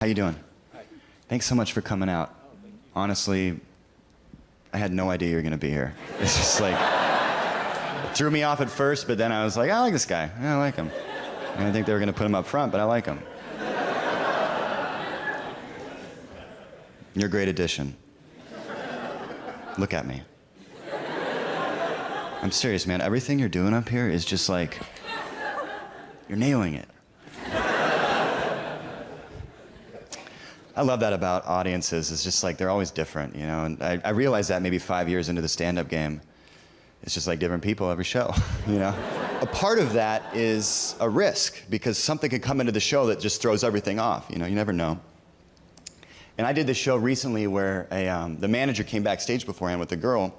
How you doing? Hi. Thanks so much for coming out. Oh, thank you. Honestly, I had no idea you were gonna be here. It's just like, it threw me off at first, but then I was like, I like this guy. Yeah, I like him. I didn't think they were gonna put him up front, but I like him. You're a great addition. Look at me. I'm serious, man. Everything you're doing up here is just like, you're nailing it. I love that about audiences. It's just like they're always different, you know? And I realized that maybe 5 years into the stand-up game. It's just like different people every show, you know? A part of that is a risk because something could come into the show that just throws everything off, you know? You never know. And I did this show recently where the manager came backstage beforehand with a girl.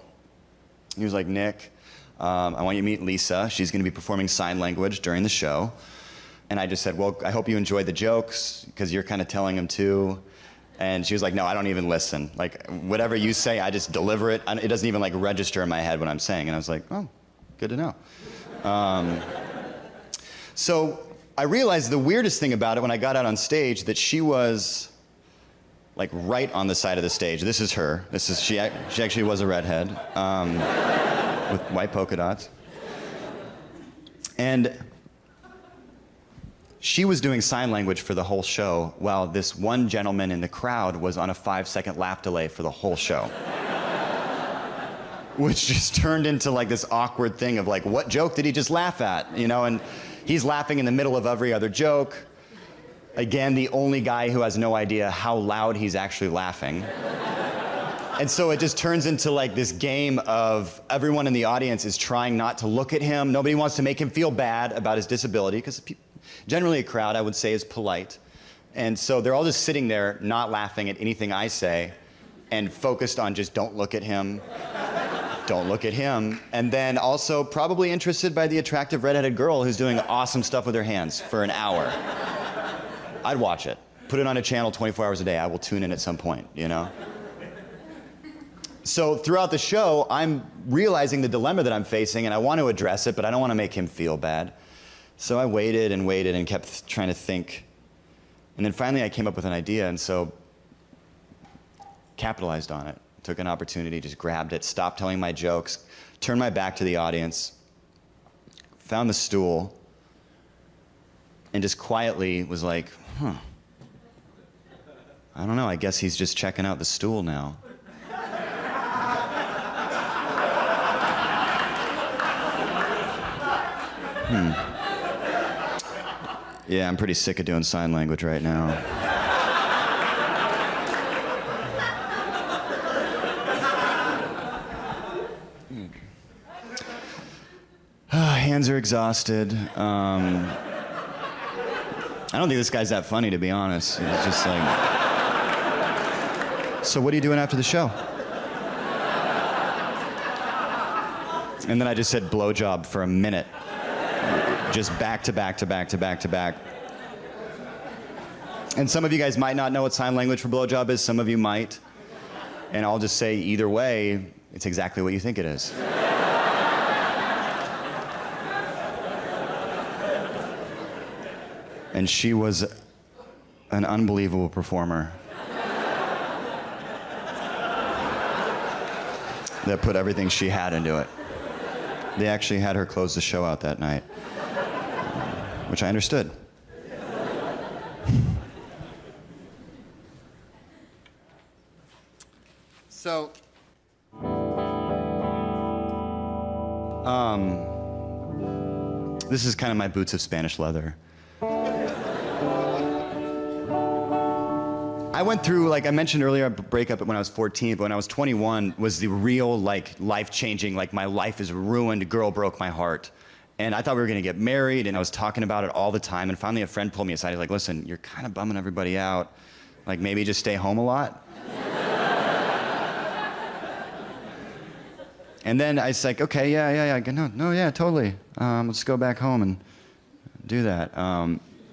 He was like, Nick, I want you to meet Lisa. She's gonna be performing sign language during the show. And I just said, well, I hope you enjoyed the jokes because you're kind of telling them too. And she was like, no, I don't even listen. Like, whatever you say, I just deliver it. It doesn't even like register in my head what I'm saying. And I was like, oh, good to know. So I realized the weirdest thing about it when I got out on stage that she was like right on the side of the stage. This is her. She actually was a redhead with white polka dots. And she was doing sign language for the whole show while this one gentleman in the crowd was on a 5-second laugh delay for the whole show. Which just turned into like this awkward thing of like, what joke did he just laugh at? You know, and he's laughing in the middle of every other joke. Again, the only guy who has no idea how loud he's actually laughing. And so it just turns into like this game of everyone in the audience is trying not to look at him. Nobody wants to make him feel bad about his disability because generally a crowd, I would say, is polite. And so they're all just sitting there not laughing at anything I say and focused on just don't look at him, don't look at him. And then also probably interested by the attractive redheaded girl who's doing awesome stuff with her hands for an hour. I'd watch it. Put it on a channel 24 hours a day. I will tune in at some point, you know? So throughout the show, I'm realizing the dilemma that I'm facing and I want to address it, but I don't want to make him feel bad. So I waited and kept trying to think. And then finally I came up with an idea and so capitalized on it. Took an opportunity, just grabbed it, stopped telling my jokes, turned my back to the audience, found the stool, and just quietly was like, I don't know, I guess he's just checking out the stool now. Yeah, I'm pretty sick of doing sign language right now. Hands are exhausted. I don't think this guy's that funny, to be honest. It's just like, so what are you doing after the show? And then I just said blowjob for a minute. Just back to back to back to back to back. And some of you guys might not know what sign language for blowjob is, some of you might. And I'll just say either way, it's exactly what you think it is. And she was an unbelievable performer that put everything she had into it. They actually had her close the show out that night, which I understood. So, this is kind of my boots of Spanish leather. I went through, like I mentioned earlier, a breakup when I was 14, but when I was 21 was the real, like, life-changing, like, my life is ruined, girl broke my heart. And I thought we were gonna get married, and I was talking about it all the time, and finally a friend pulled me aside. He's like, listen, you're kind of bumming everybody out. Like, maybe just stay home a lot. And then I was like, okay, yeah. No, yeah, totally. Let's go back home and do that.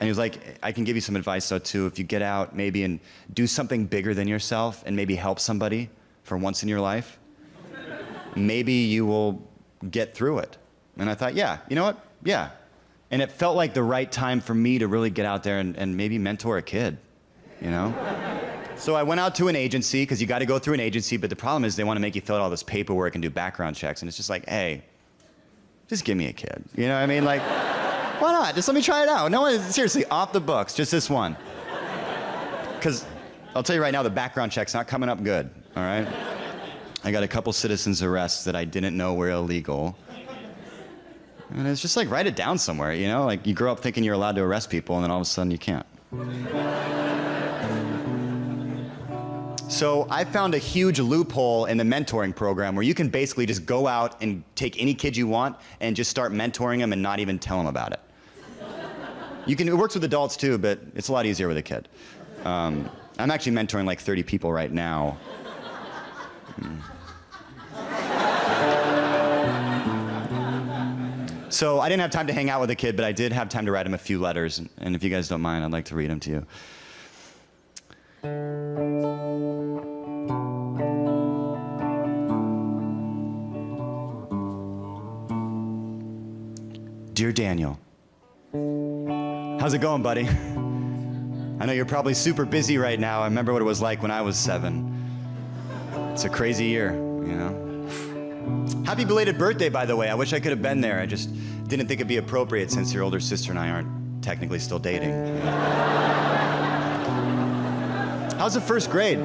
And he was like, I can give you some advice though too. If you get out maybe and do something bigger than yourself and maybe help somebody for once in your life, maybe you will get through it. And I thought, yeah, you know what? Yeah. And it felt like the right time for me to really get out there and maybe mentor a kid. you know? So I went out to an agency, because you got to go through an agency, but the problem is they want to make you fill out all this paperwork and do background checks, and it's just like, hey, just give me a kid. You know what I mean? Like, why not? Just let me try it out. No one, seriously, off the books, just this one. Because I'll tell you right now, the background check's not coming up good, all right? I got a couple citizens arrests that I didn't know were illegal. And it's just like, write it down somewhere, you know? Like, you grow up thinking you're allowed to arrest people, and then all of a sudden you can't. So I found a huge loophole in the mentoring program where you can basically just go out and take any kid you want and just start mentoring them and not even tell them about it. It works with adults too, but it's a lot easier with a kid. I'm actually mentoring like 30 people right now. So I didn't have time to hang out with a kid, but I did have time to write him a few letters. And if you guys don't mind, I'd like to read them to you. Dear Daniel, how's it going, buddy? I know you're probably super busy right now. I remember what it was like when I was 7. It's a crazy year, you know? Happy belated birthday, by the way. I wish I could have been there. I just didn't think it'd be appropriate since your older sister and I aren't technically still dating. How's the first grade? I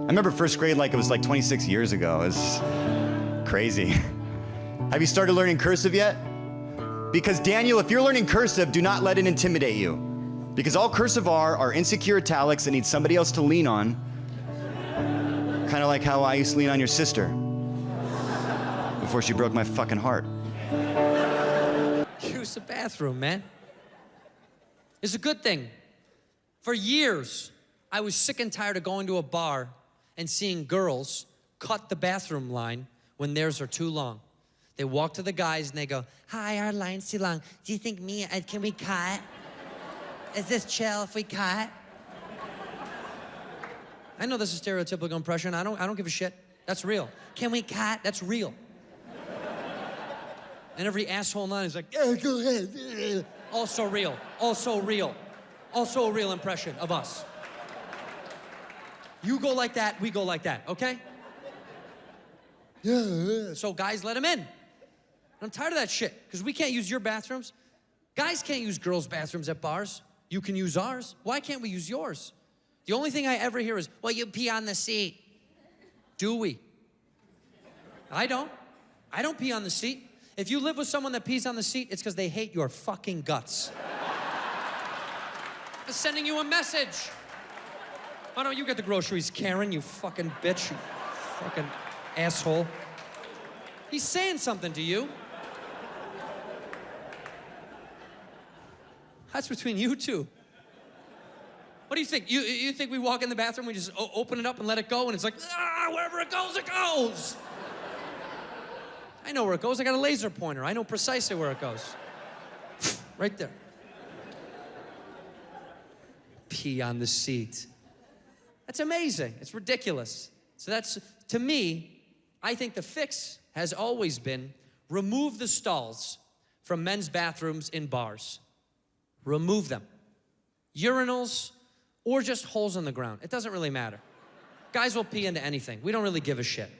remember first grade like it was like 26 years ago. It's crazy. Have you started learning cursive yet? Because Daniel, if you're learning cursive, do not let it intimidate you. Because all cursive are insecure italics that need somebody else to lean on. Kind of like how I used to lean on your sister before she broke my fucking heart. Use the bathroom, man. It's a good thing. For years, I was sick and tired of going to a bar and seeing girls cut the bathroom line when theirs are too long. They walk to the guys and they go, hi, our line's too long. Do you think can we cut? Is this chill if we cut? I know this is stereotypical impression. I don't give a shit. That's real. Can we cut? That's real. And every asshole line is like, yeah, go ahead. Also real. Also real. Also a real impression of us. You go like that, we go like that, okay? Yeah. So guys, let him in. I'm tired of that shit, because we can't use your bathrooms. Guys can't use girls' bathrooms at bars. You can use ours. Why can't we use yours? The only thing I ever hear is, well, you pee on the seat. Do we? I don't. I don't pee on the seat. If you live with someone that pees on the seat, it's because they hate your fucking guts. I'm sending you a message. Why don't you get the groceries, Karen, you fucking bitch, you fucking asshole. He's saying something to you. That's between you two. What do you think? You think we walk in the bathroom, we just open it up and let it go, and it's like, wherever it goes, it goes. I know where it goes. I got a laser pointer. I know precisely where it goes. Right there. Pee on the seat. That's amazing. It's ridiculous. So that's, to me, I think the fix has always been remove the stalls from men's bathrooms in bars. Remove them. Urinals or just holes in the ground. It doesn't really matter. Guys will pee into anything. We don't really give a shit.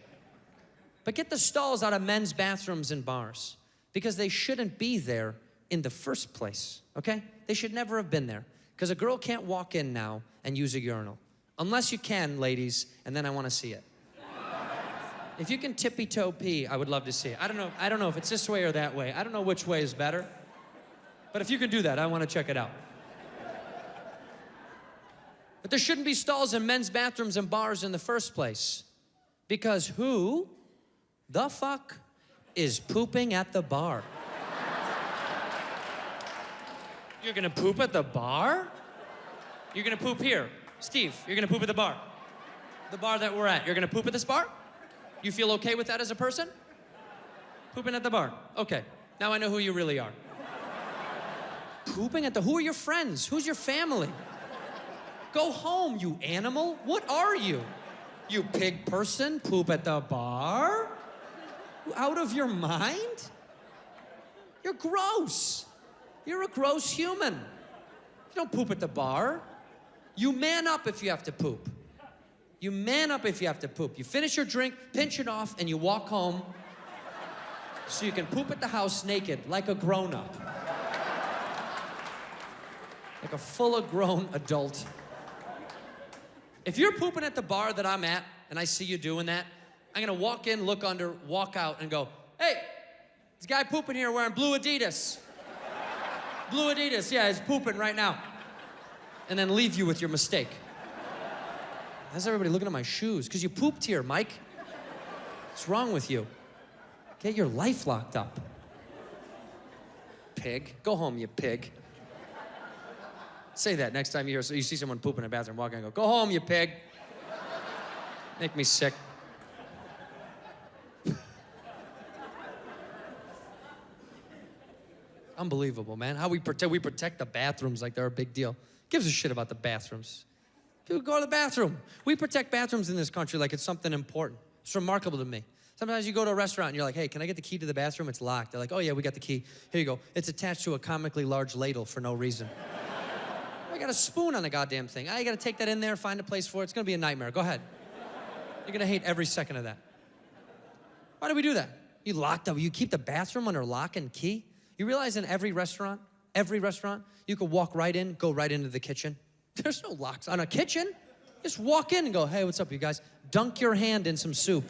But get the stalls out of men's bathrooms in bars, because they shouldn't be there in the first place, okay? They should never have been there, because a girl can't walk in now and use a urinal. Unless you can, ladies, and then I want to see it. If you can tippy-toe pee, I would love to see it. I don't know if it's this way or that way. I don't know which way is better. But if you can do that, I want to check it out. But there shouldn't be stalls in men's bathrooms and bars in the first place. Because who the fuck is pooping at the bar? You're gonna poop at the bar? You're gonna poop here. Steve, you're gonna poop at the bar. The bar that we're at. You're gonna poop at this bar? You feel okay with that as a person? Pooping at the bar. Okay, now I know who you really are. Pooping at the, who are your friends? Who's your family? Go home, you animal. What are you? You pig person, poop at the bar? You out of your mind? You're gross. You're a gross human. You don't poop at the bar. You man up if you have to poop. You man up if you have to poop. You finish your drink, pinch it off, and you walk home so you can poop at the house naked like a grown-up. Like a full-grown adult. If you're pooping at the bar that I'm at, and I see you doing that, I'm gonna walk in, look under, walk out, and go, hey, this guy pooping here wearing blue Adidas. Blue Adidas, yeah, he's pooping right now. And then leave you with your mistake. How's everybody looking at my shoes? Because you pooped here, Mike. What's wrong with you? Get your life locked up. Pig. Go home, you pig. Say that next time you see someone poop in a bathroom, walk in and go home, you pig. Make me sick. Unbelievable, man. How we protect the bathrooms like they're a big deal. Gives a shit about the bathrooms. People go to the bathroom. We protect bathrooms in this country like it's something important. It's remarkable to me. Sometimes you go to a restaurant and you're like, hey, can I get the key to the bathroom? It's locked. They're like, oh yeah, we got the key. Here you go. It's attached to a comically large ladle for no reason. I got a spoon on the goddamn thing. I gotta take that in there, find a place for it. It's gonna be a nightmare. Go ahead. You're gonna hate every second of that. Why do we do that? You locked up. You keep the bathroom under lock and key? You realize in every restaurant, you could walk right in, go right into the kitchen. There's no locks on a kitchen. Just walk in and go, hey, what's up, you guys? Dunk your hand in some soup.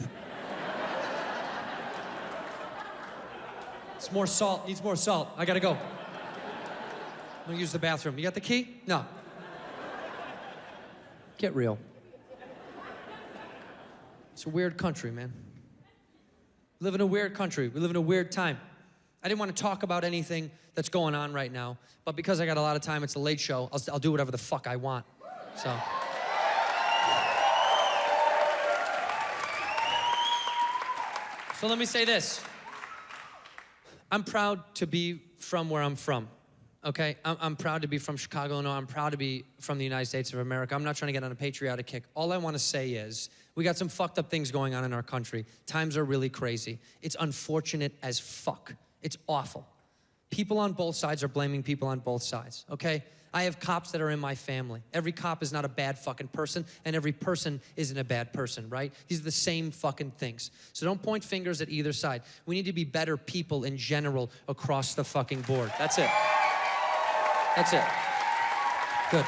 It's more salt, needs more salt. I gotta go. I'm gonna use the bathroom. You got the key? No. Get real. It's a weird country, man. We live in a weird country. We live in a weird time. I didn't want to talk about anything that's going on right now, but because I got a lot of time, it's a late show, I'll do whatever the fuck I want, so. So let me say this. I'm proud to be from where I'm from, okay? I'm proud to be from Chicago, Illinois. I'm proud to be from the United States of America. I'm not trying to get on a patriotic kick. All I want to say is, we got some fucked up things going on in our country. Times are really crazy. It's unfortunate as fuck. It's awful. People on both sides are blaming people on both sides, okay? I have cops that are in my family. Every cop is not a bad fucking person, and every person isn't a bad person, right? These are the same fucking things. So don't point fingers at either side. We need to be better people in general across the fucking board. That's it. That's it. Good.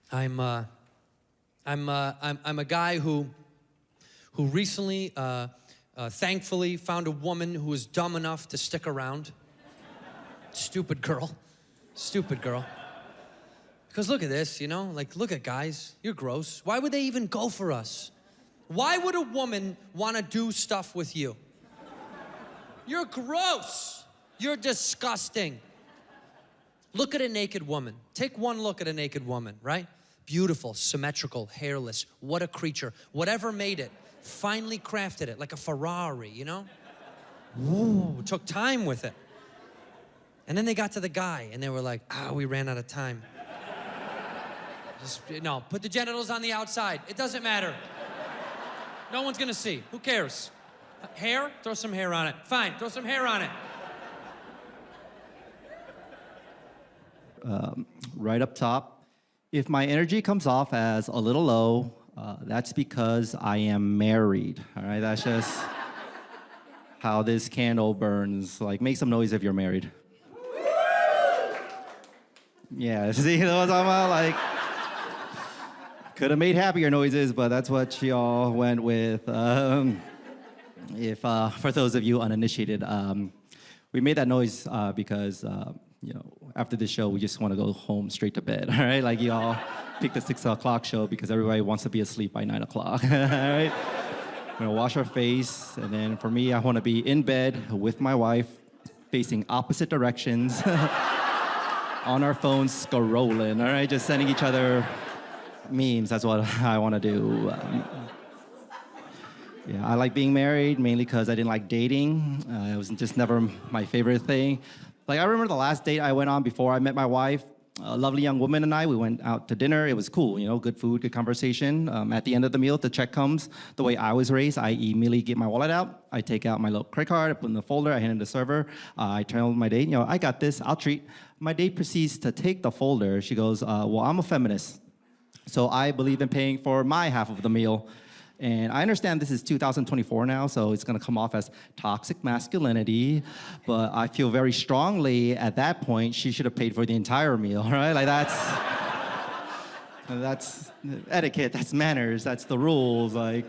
I'm a guy who recently, thankfully, found a woman who was dumb enough to stick around. Stupid girl. Stupid girl. Because look at this, you know? Like, look at guys. You're gross. Why would they even go for us? Why would a woman want to do stuff with you? You're gross. You're disgusting. Look at a naked woman. Take one look at a naked woman, right? Beautiful, symmetrical, hairless. What a creature. Whatever made it, finely crafted it, like a Ferrari, you know? Ooh, took time with it. And then they got to the guy, and they were like, we ran out of time. Just, no, put the genitals on the outside. It doesn't matter. No one's gonna see. Who cares? Hair? Throw some hair on it. Fine, throw some hair on it. Right up top, if my energy comes off as a little low, that's because I am married, all right? That's just how this candle burns. Like, make some noise if you're married. Yeah, see, you know what I'm talking about? Like, could have made happier noises, but that's what y'all went with. For those of you uninitiated, we made that noise because, you know, after this show, we just want to go home straight to bed, all right? Like, y'all picked the 6 o'clock show because everybody wants to be asleep by 9 o'clock, all right? We're gonna wash our face, and then for me, I want to be in bed with my wife, facing opposite directions, on our phones, scrolling, all right? Just sending each other memes. That's what I want to do. Yeah, I like being married, mainly because I didn't like dating. It was just never my favorite thing. Like, I remember the last date I went on before I met my wife. a lovely young woman and I, we went out to dinner. It was cool, good food, good conversation. At the end of the meal, the check comes. The way I was raised, I immediately get my wallet out. I take out my little credit card, I put it in the folder, I hand it to the server. I tell my date, I got this, I'll treat. My date proceeds to take the folder. She goes, well, I'm a feminist, so I believe in paying for my half of the meal. And I understand this is 2024 now, so it's gonna come off as toxic masculinity, but I feel very strongly at that point she should have paid for the entire meal, right? Like that's etiquette, that's manners, that's the rules. Like,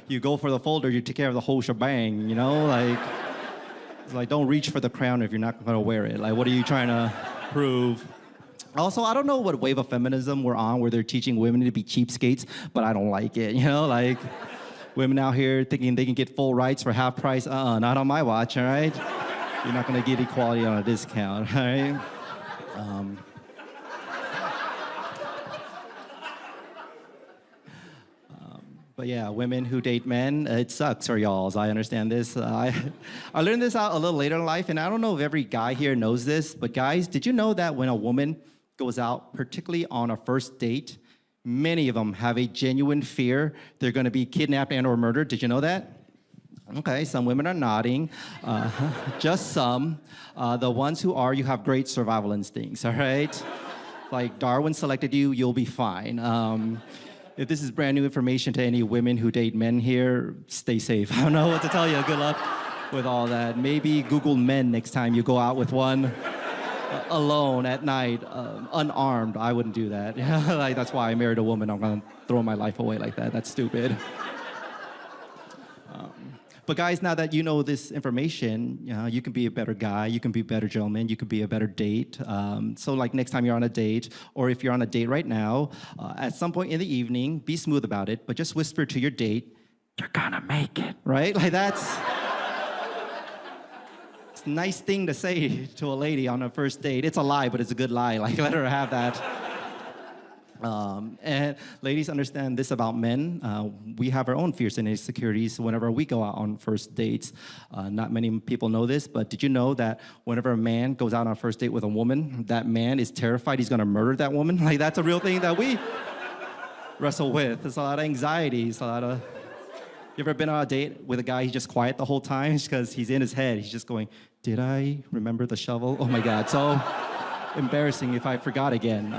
you go for the folder, you take care of the whole shebang, It's like, don't reach for the crown if you're not gonna wear it. Like, what are you trying to prove? Also, I don't know what wave of feminism we're on where they're teaching women to be cheapskates, but I don't like it, Like, women out here thinking they can get full rights for half price. Not on my watch, all right? You're not gonna get equality on a discount, all right? But yeah, women who date men, it sucks for y'all, I understand this. I learned this out a little later in life, and I don't know if every guy here knows this, but guys, did you know that when a woman goes out, particularly on a first date, many of them have a genuine fear they're gonna be kidnapped and or murdered? Did you know that? Okay, some women are nodding, just some. The ones who are, you have great survival instincts, all right? Like, Darwin selected you, you'll be fine. If this is brand new information to any women who date men here, stay safe. I don't know what to tell you, good luck with all that. Maybe Google men next time you go out with one. Alone at night, unarmed. I wouldn't do that. Like, that's why I married a woman. I'm gonna throw my life away like that. That's stupid. But guys, now that you know this information, you can be a better guy, you can be a better gentleman, you can be a better date. So like next time you're on a date, or if you're on a date right now, at some point in the evening, be smooth about it, but just whisper to your date, you're gonna make it, right? Like, that's a nice thing to say to a lady on a first date. It's a lie, but it's a good lie. Like, let her have that. And ladies, understand this about men. We have our own fears and insecurities whenever we go out on first dates. Not many people know this, but did you know that whenever a man goes out on a first date with a woman, that man is terrified he's gonna murder that woman? Like, that's a real thing that we wrestle with. There's a lot of anxiety. It's a lot of... You ever been on a date with a guy, he's just quiet the whole time because he's in his head. He's just going, did I remember the shovel? Oh my God, so embarrassing if I forgot again.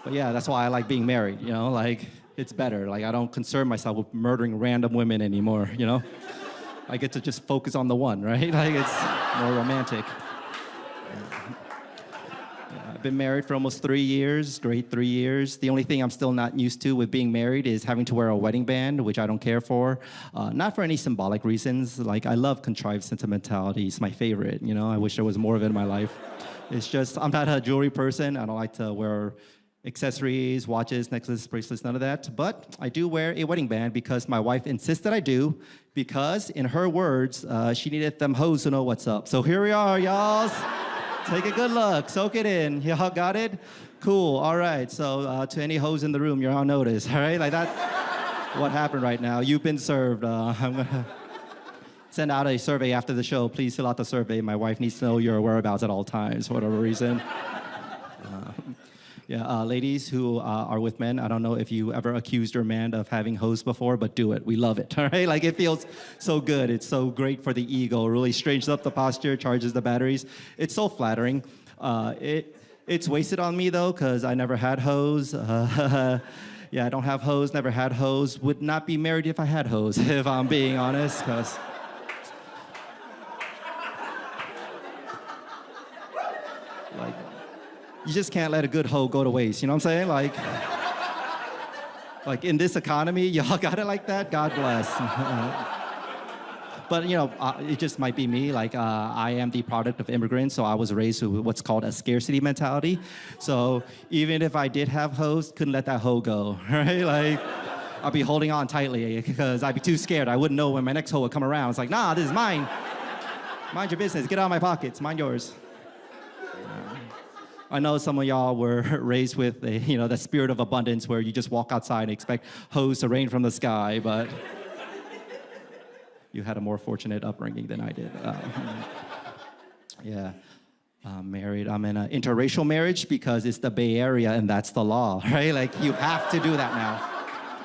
But yeah, that's why I like being married, like, it's better. Like, I don't concern myself with murdering random women anymore, I get to just focus on the one, right? Like, it's more romantic. I've been married for almost 3 years, great 3 years. The only thing I'm still not used to with being married is having to wear a wedding band, which I don't care for. Not for any symbolic reasons. Like, I love contrived sentimentality. It's my favorite, I wish there was more of it in my life. It's just, I'm not a jewelry person. I don't like to wear accessories, watches, necklaces, bracelets, none of that. But I do wear a wedding band because my wife insists that I do, because in her words, she needed them hoes to know what's up. So here we are, y'all. Take a good look, soak it in. Y'all got it? Cool, all right. So to any hoes in the room, you're on notice, all right? Like, that's what happened right now. You've been served. I'm gonna send out a survey after the show. Please fill out the survey. My wife needs to know your whereabouts at all times, for whatever reason. Ladies who are with men, I don't know if you ever accused your man of having hoes before, but do it. We love it, all right? Like, it feels so good. It's so great for the ego. It really straightens up the posture, charges the batteries. It's so flattering. It's wasted on me, though, because I never had hoes. Yeah, I don't have hoes, never had hoes. Would not be married if I had hoes, if I'm being honest, because... like, you just can't let a good hoe go to waste, you know what I'm saying? Like in this economy, y'all got it like that? God bless. But it just might be me. Like, I am the product of immigrants, so I was raised with what's called a scarcity mentality. So even if I did have hoes, couldn't let that hoe go, right? Like, I'd be holding on tightly because I'd be too scared. I wouldn't know when my next hoe would come around. It's like, nah, this is mine. Mind your business. Get out of my pockets. Mind yours. I know some of y'all were raised with the spirit of abundance where you just walk outside and expect hoes to rain from the sky, but you had a more fortunate upbringing than I did. Yeah. Married. I'm in an interracial marriage because it's the Bay Area and that's the law, right? Like, you have to do that now.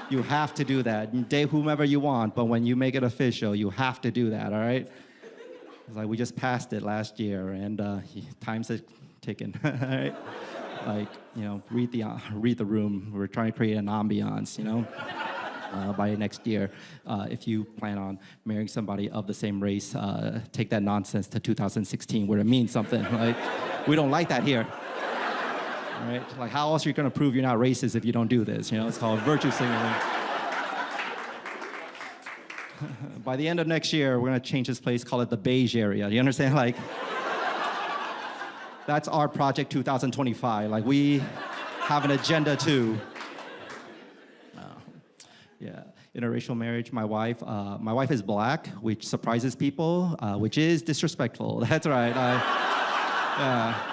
You have to do that. You date whomever you want, but when you make it official, you have to do that, all right? It's like, we just passed it last year, and time's ticking, all right? Like, read the room. We're trying to create an ambiance, by next year. If you plan on marrying somebody of the same race, take that nonsense to 2016 where it means something. Like, we don't like that here. All right? Like, how else are you going to prove you're not racist if you don't do this? It's called virtue signaling. By the end of next year, we're going to change this place, call it the beige area. You understand? Like, that's our project 2025. Like, we have an agenda too. Yeah, interracial marriage. My wife is black, which surprises people, which is disrespectful. That's right. Yeah.